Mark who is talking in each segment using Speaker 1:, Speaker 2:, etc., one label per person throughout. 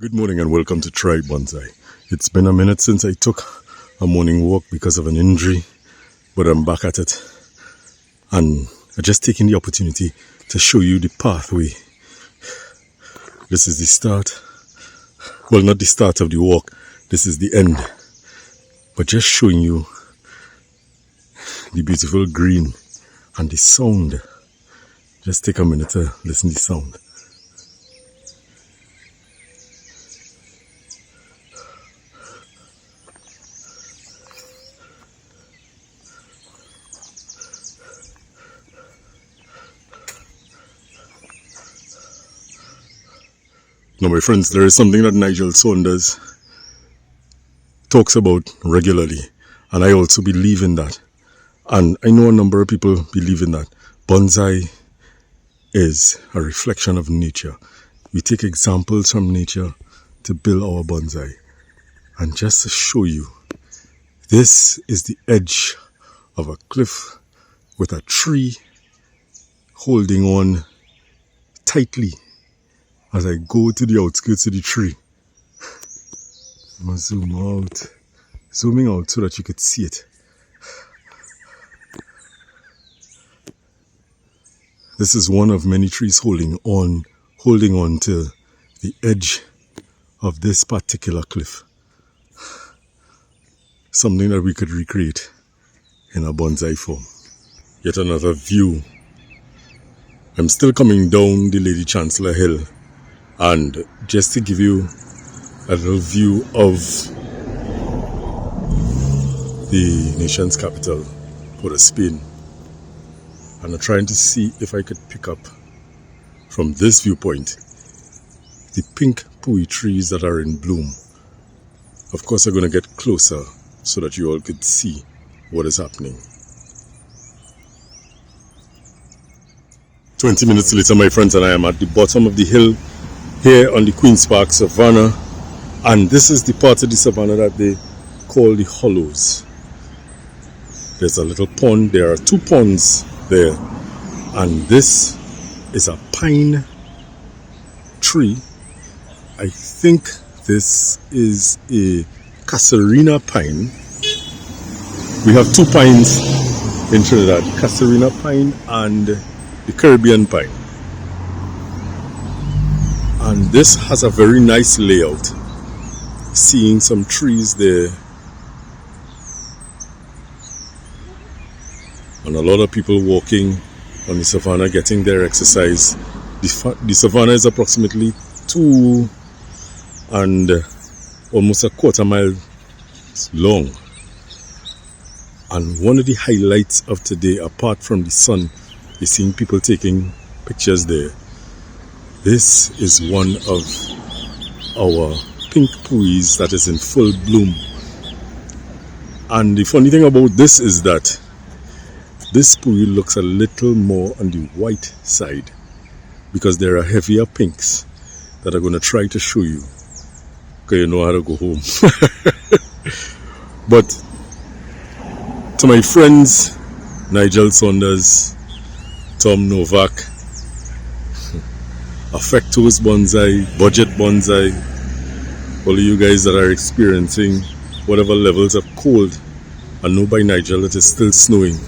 Speaker 1: Good morning and welcome to Try Bonsai. It's been a minute since I took a morning walk because of an injury, but I'm back at it. And I'm just taking the opportunity to show you the pathway. This is the start. Well, not the start of the walk. This is the end. But just showing you the beautiful green and the sound. Just take a minute to listen to the sound. Now, my friends, there is something that Nigel Saunders talks about regularly, and I also believe in that. And I know a number of people believe in that. Bonsai is a reflection of nature. We take examples from nature to build our bonsai. And just to show you, this is the edge of a cliff with a tree holding on tightly as I go to the outskirts of the tree. I'm going to zooming out so that you could see it. This is one of many trees holding on to the edge of this particular cliff. Something that we could recreate in a bonsai form. Yet another view. I'm still coming down the Lady Chancellor Hill, and just to give you a little view of the nation's capital, Port of Spain. And I'm trying to see if I could pick up from this viewpoint the pink Poui trees that are in bloom. Of course, I'm going to get closer so that you all could see what is happening. 20 minutes later, my friends, and I am at the bottom of the hill here on the Queens Park Savannah. And this is the part of the savannah that they call the hollows. There's a little pond. There are two ponds there. And this is a pine tree. I think this is a Casuarina pine. We have two pines in Trinidad, Casuarina pine and the Caribbean pine. And this has a very nice layout. Seeing some trees there. And a lot of people walking on the savannah getting their exercise. The savannah is approximately 2 and almost a quarter mile long. And one of the highlights of today, apart from the sun, is seeing people taking pictures there. This is one of our pink pouis that is in full bloom. And the funny thing about this is that this poui looks a little more on the white side because there are heavier pinks that I'm going to try to show you. Okay, you know how to go home. But to my friends, Nigel Saunders, Tom Novak, Affectos Bonsai, Budget Bonsai, all of you guys that are experiencing whatever levels of cold, I know by Nigel it is still snowing.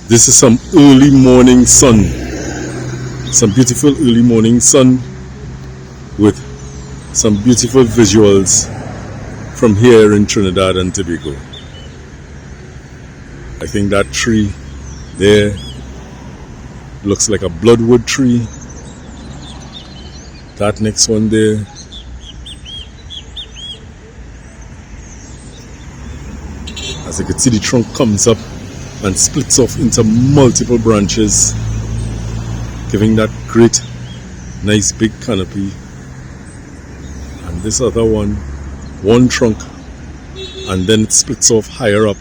Speaker 1: This is some early morning sun, some beautiful early morning sun with some beautiful visuals from here in Trinidad and Tobago. I think that tree there looks like a bloodwood tree. That next one there, as you can see, the trunk comes up and splits off into multiple branches, giving that great nice big canopy. And this other one trunk, and then it splits off higher up.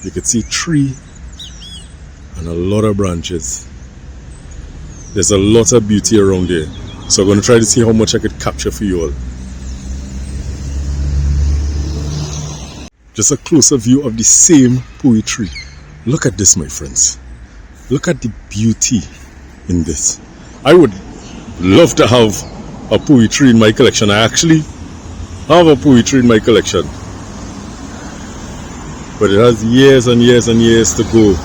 Speaker 1: You can see tree and a lot of branches. There's a lot of beauty around here. So I'm going to try to see how much I could capture for you all. Just a closer view of the same Poui tree. Look at this, my friends. Look at the beauty in this. I would love to have a Poui tree in my collection. I actually have a Poui tree in my collection, but it has years and years and years to go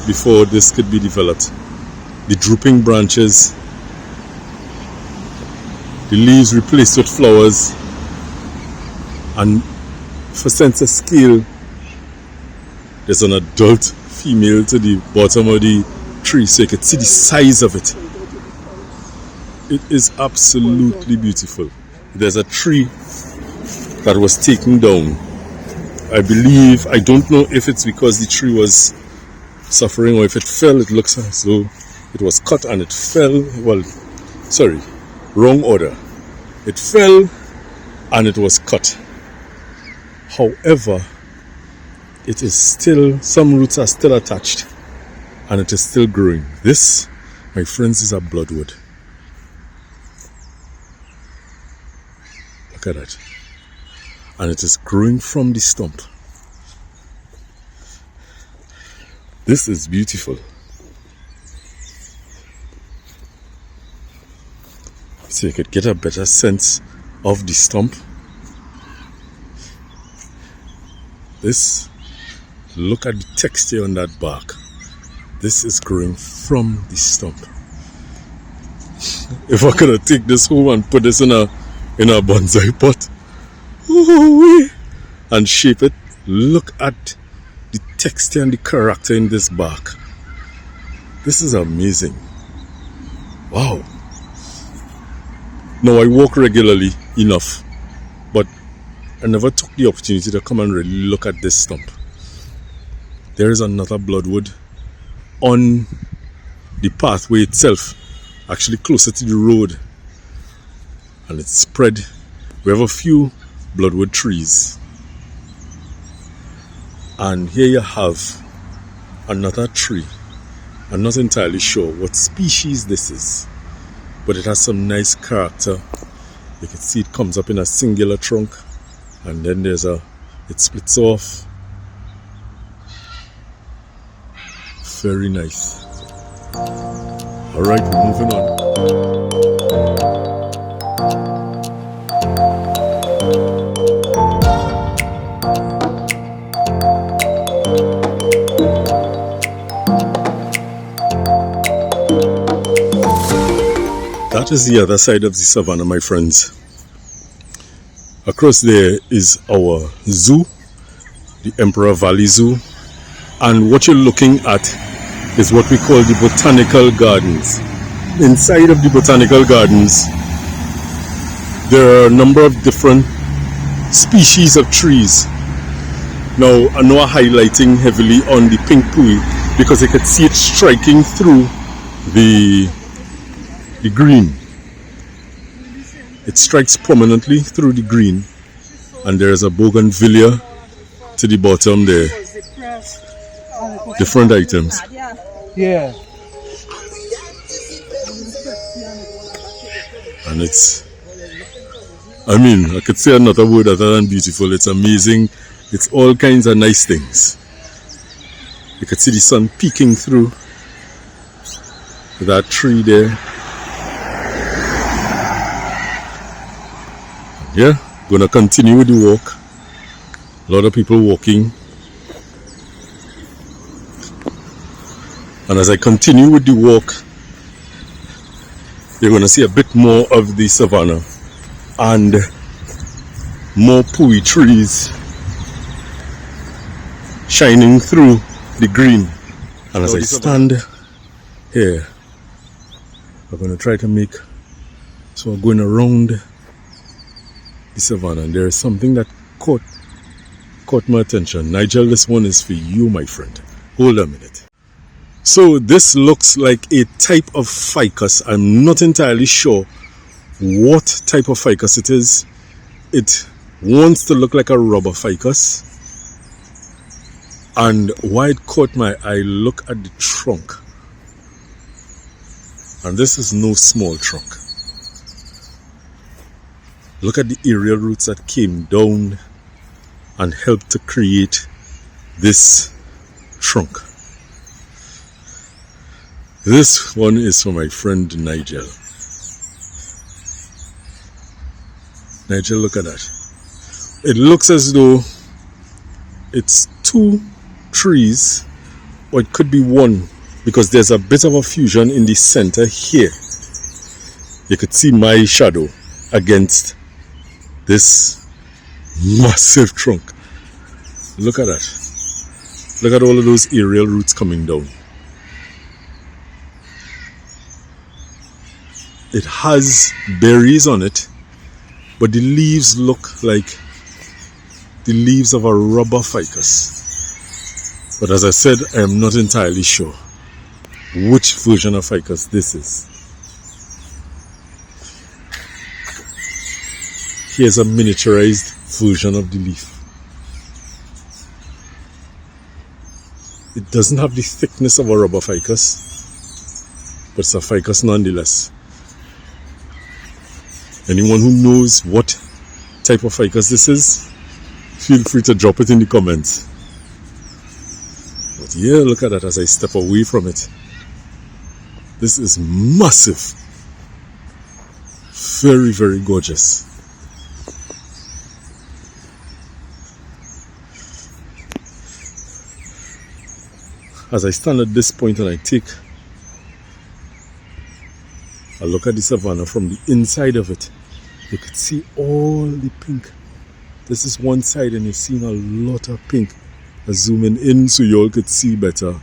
Speaker 1: before this could be developed. The drooping branches, the leaves replaced with flowers, and for sense of scale, there's an adult female to the bottom of the tree, so you can see the size of it. It is absolutely beautiful. There's a tree that was taken down. I believe, I don't know if it's because the tree was suffering or if it fell. It looks as though it was cut and it fell. Well, sorry, wrong order. It fell and it was cut. However, it is still, some roots are still attached and it is still growing. This, my friends, is a bloodwood. Look at that. And it is growing from the stump. This is beautiful. So you could get a better sense of the stump. This, look at the texture on that bark. This is growing from the stump. If I could take this home and put this in a bonsai pot, and shape it, look at the texture and the character in this bark. This is amazing. Wow. Now I walk regularly enough, but I never took the opportunity to come and really look at this stump. There is another bloodwood on the pathway itself, actually closer to the road, and it's spread. We have a few bloodwood trees, and here you have another tree. I'm not entirely sure what species this is, but it has some nice character. You can see it comes up in a singular trunk, and then it splits off. Very nice. Alright, we're moving on. That is the other side of the savannah, my friends. Across there is our zoo, the Emperor Valley Zoo, and what you're looking at is what we call the botanical gardens. Inside of the botanical gardens, there are a number of different species of trees. Now, I'm not highlighting heavily on the pink poui because you can see it striking through the green. It strikes prominently through the green, and there is a bougainvillea to the bottom there. Different items.
Speaker 2: Yeah.
Speaker 1: And it's, I could say another word other than beautiful. It's amazing. It's all kinds of nice things. You could see the sun peeking through that tree there. Yeah, gonna continue with the walk. A lot of people walking. And as I continue with the walk, you're gonna see a bit more of the savannah and more Poui trees shining through the green. And as I stand here, I'm gonna try to make, so I'm going around the savannah, and there is something that caught my attention. Nigel, this one is for you, my friend. Hold a minute. So this looks like a type of ficus. I'm not entirely sure what type of ficus it is. It wants to look like a rubber ficus. And why it caught my eye, look at the trunk. And this is no small trunk. Look at the aerial roots that came down and helped to create this trunk. This one is for my friend Nigel. Nigel, look at that. It looks as though it's two trees, or it could be one, because there's a bit of a fusion in the center here. You could see my shadow against this massive trunk. Look at that. Look at all of those aerial roots coming down. It has berries on it, but the leaves look like the leaves of a rubber ficus. But as I said, I am not entirely sure which version of ficus this is. Here's a miniaturized version of the leaf. It doesn't have the thickness of a rubber ficus, but it's a ficus nonetheless. Anyone who knows what type of ficus this is, feel free to drop it in the comments. But yeah, look at that as I step away from it. This is massive. Very, very gorgeous. As I stand at this point and I take a look at the savannah from the inside of it, you could see all the pink. This is one side and you're seeing a lot of pink. I'm zooming in so you all could see better.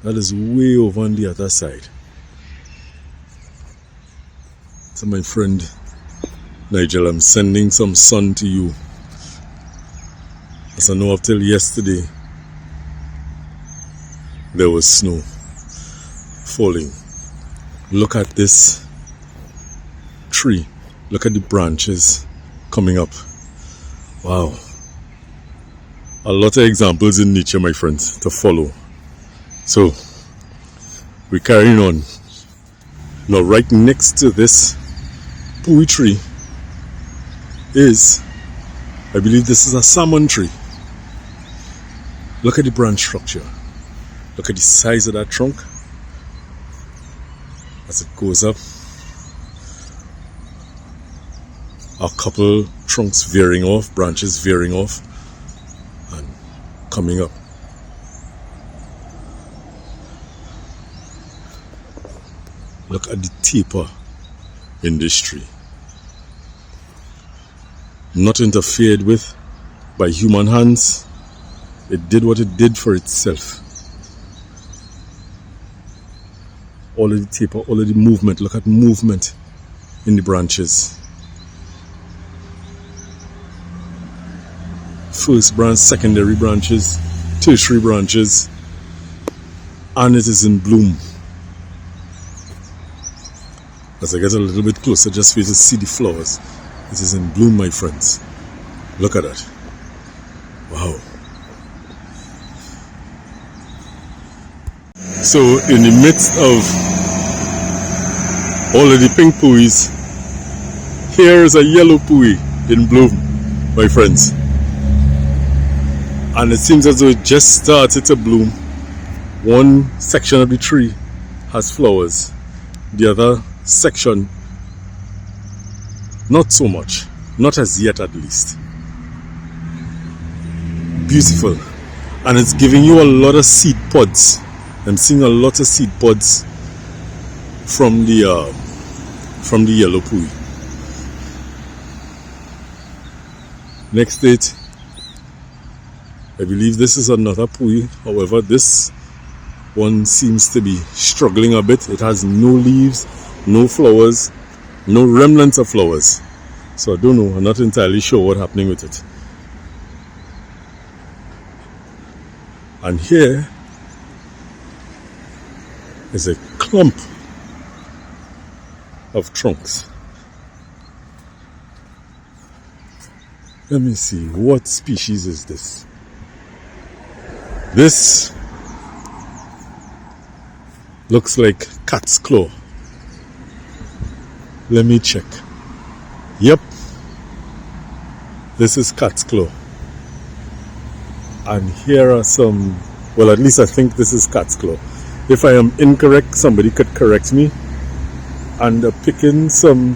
Speaker 1: That is way over on the other side. So my friend Nigel, I'm sending some sun to you. As I know, up till yesterday, there was snow falling. Look at this tree. Look at the branches coming up. Wow. A lot of examples in nature, my friends, to follow. So, we're carrying on. Now, right next to this Poui tree is, I believe this is a salmon tree. Look at the branch structure. Look at the size of that trunk as it goes up. A couple trunks veering off, branches veering off and coming up. Look at the taper in this tree. Not interfered with by human hands. It did what it did for itself. All of the taper, all of the movement. Look at movement in the branches. First branch, secondary branches, tertiary branches, and it is in bloom. As I get a little bit closer, just for you to see the flowers, it is in bloom, my friends. Look at that. Wow. So in the midst of all of the pink pouis, here is a yellow poui in bloom, my friends. And it seems as though it just started to bloom. One section of the tree has flowers. The other section, not so much. Not as yet, at least. Beautiful. And it's giving you a lot of seed pods. I'm seeing a lot of seed pods from the yellow poui. Next to it, I believe this is another poui. However, this one seems to be struggling a bit. It has no leaves, no flowers, no remnants of flowers. So I don't know. I'm not entirely sure what's happening with it. And here is a clump of trunks. Let me see, what species is this? This looks like cat's claw. Let me check. Yep, this is cat's claw. And here are some, well, at least I think this is cat's claw. If I am incorrect, somebody could correct me. and picking some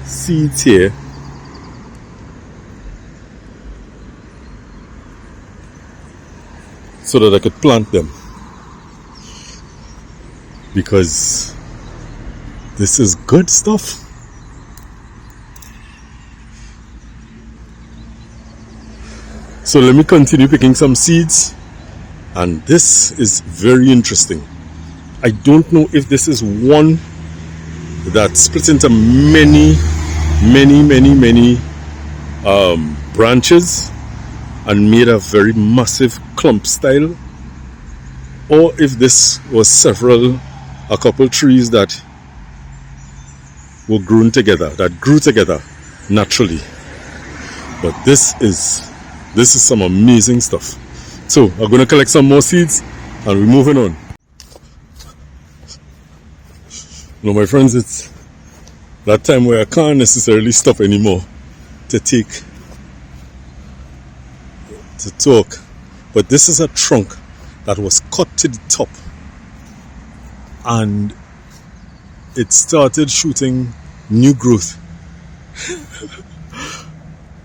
Speaker 1: seeds here so that I could plant them, because this is good stuff. So let me continue picking some seeds, and this is very interesting. I don't know if this is one that splits into many branches and made a very massive clump style, or if this was a couple trees that were grew together naturally. But this is some amazing stuff. So I'm going to collect some more seeds and we're moving on. Now my friends, it's that time where I can't necessarily stop anymore to talk. But this is a trunk that was cut to the top, and it started shooting new growth.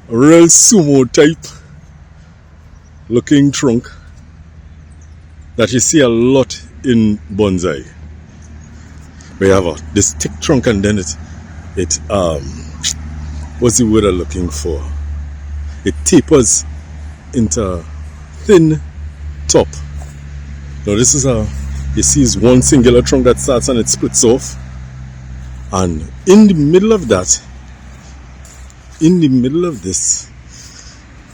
Speaker 1: A real sumo type looking trunk that you see a lot in bonsai. We have this thick trunk, and then it what's the word I'm looking for? It tapers into thin top. Now this is you see is one singular trunk that starts and it splits off, and in the middle of this,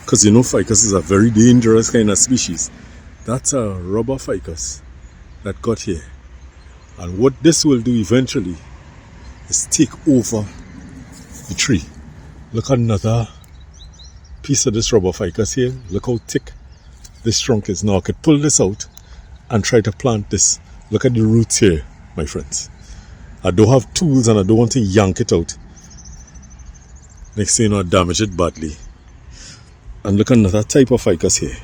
Speaker 1: because you know ficus is a very dangerous kind of species, that's a rubber ficus that got here. And what this will do eventually is take over the tree. Look at another piece of this rubber ficus here. Look how thick this trunk is. Now I could pull this out and try to plant this. Look at the roots here, my friends. I don't have tools and I don't want to yank it out. Next thing you know, I damage it badly. And look at another type of ficus here.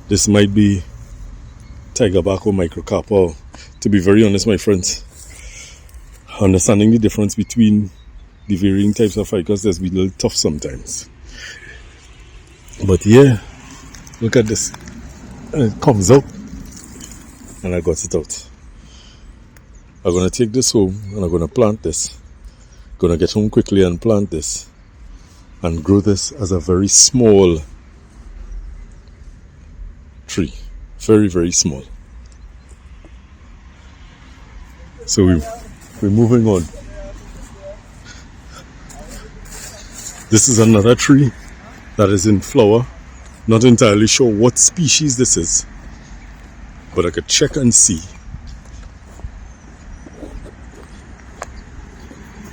Speaker 1: This might be tigerbark or microcarpa. To be very honest, my friends, understanding the difference between the varying types of ficus has been a little tough sometimes. But yeah, look at this. And it comes up, and I got it out. I'm going to take this home and I'm going to plant this. Going to get home quickly and plant this and grow this as a very small tree. Very, very small. So we're moving on. This is another tree that is in flower. Not entirely sure what species this is, but I could check and see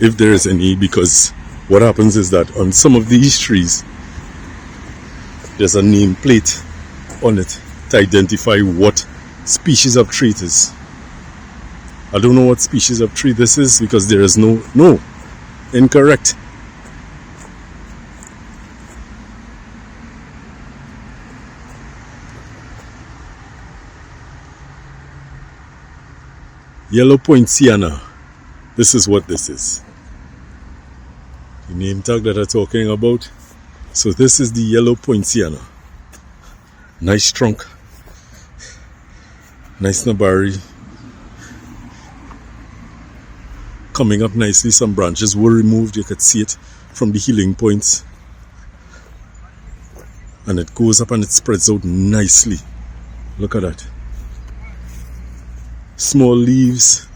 Speaker 1: if there is any, because what happens is that on some of these trees there's a nameplate on it to identify what species of tree it is. I don't know what species of tree this is because there is no incorrect. Yellow poinciana. This is what this is. The name tag that I'm talking about. So this is the yellow poinciana. Nice trunk. Nice nabari. Coming up nicely. Some branches were removed. You could see it from the healing points. And it goes up and it spreads out nicely. Look at that. Small leaves,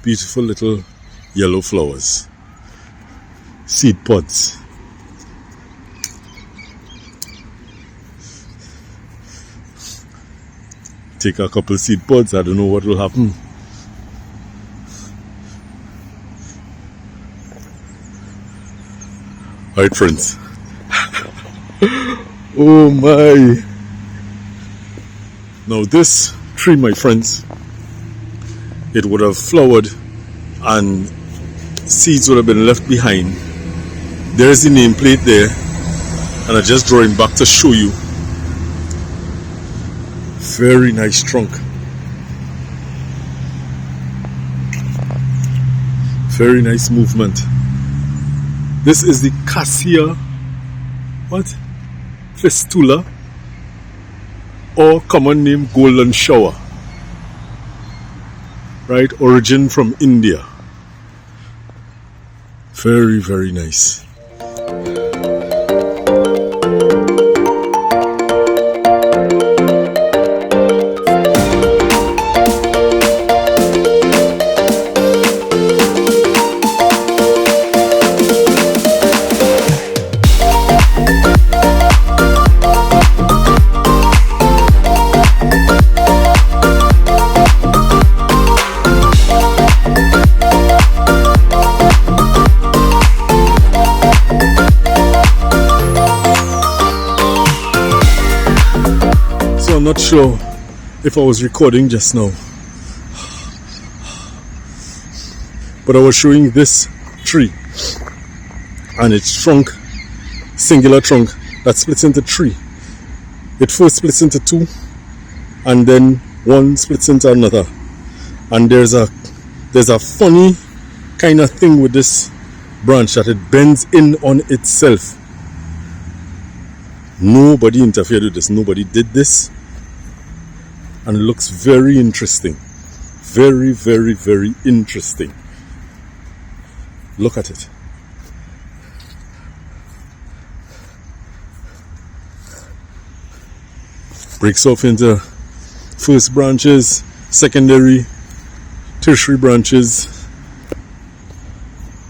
Speaker 1: beautiful little yellow flowers, seed pods. Take a couple seed pods, I don't know what will happen. Alright friends. Oh my. Now this tree, my friends, it would have flowered and seeds would have been left behind. There is the nameplate there, and I'm just drawing back to show you. Very nice trunk. Very nice movement. This is the Cassia fistula, or common name golden shower. Right, origin from India. Very, very nice. I'm not sure if I was recording just now, but I was showing this tree and its trunk, singular trunk that splits into three. It first splits into two, and then one splits into another. And there's a funny kind of thing with this branch that it bends in on itself. Nobody interfered with this. Nobody did this. And it looks very interesting. Very, very, very interesting. Look at it. Breaks off into first branches, secondary, tertiary branches.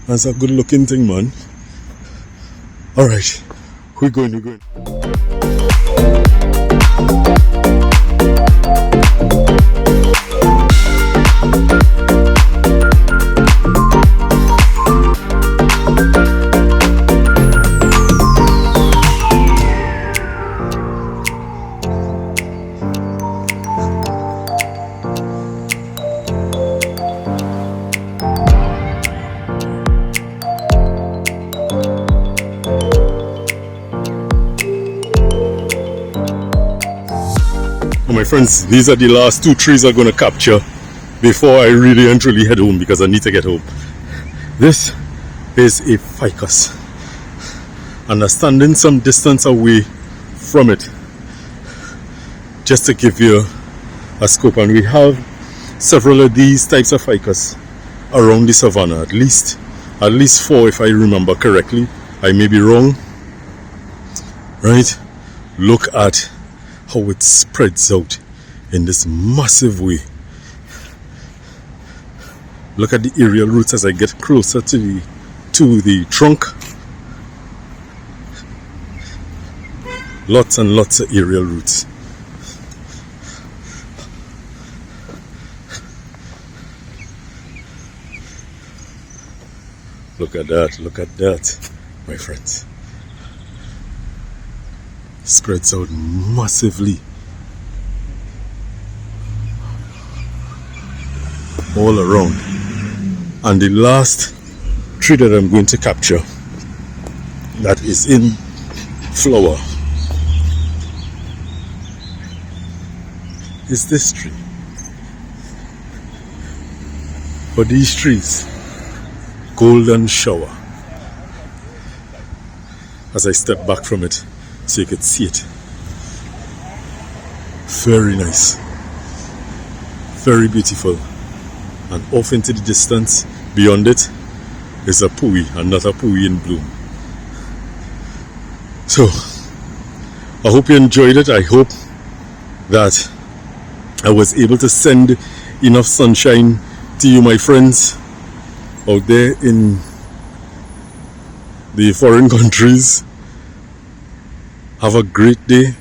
Speaker 1: That's a good looking thing, man. Alright, we're going. My friends, these are the last two trees I'm going to capture before I really and truly head home, because I need to get home. This is a ficus, and I'm standing some distance away from it just to give you a scope. And we have several of these types of ficus around the savannah, at least 4 if I remember correctly. I may be wrong. Right? Look at how it spreads out in this massive way. Look at the aerial roots as I get closer to the trunk. Lots and lots of aerial roots. Look at that, my friends. Spreads out massively all around. And the last tree that I'm going to capture that is in flower is this tree. But these trees, golden shower. As I step back from it so you could see it. Very nice. Very beautiful. And off into the distance, beyond it, is a poui, another poui in bloom. So, I hope you enjoyed it. I hope that I was able to send enough sunshine to you, my friends, out there in the foreign countries. Have a great day.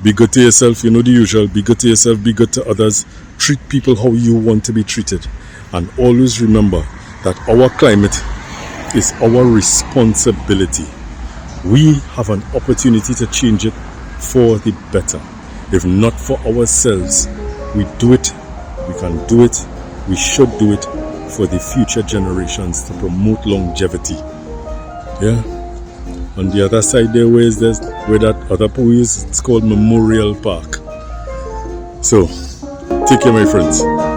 Speaker 1: Be good to yourself. You know the usual. Be good to yourself. Be good to others. Treat people how you want to be treated. And always remember that our climate is our responsibility. We have an opportunity to change it for the better. If not for ourselves, we do it. We can do it. We should do it for the future generations to promote longevity. Yeah? On the other side there, where is this? Where that other Poui is? It's called Memorial Park. So, take care, my friends.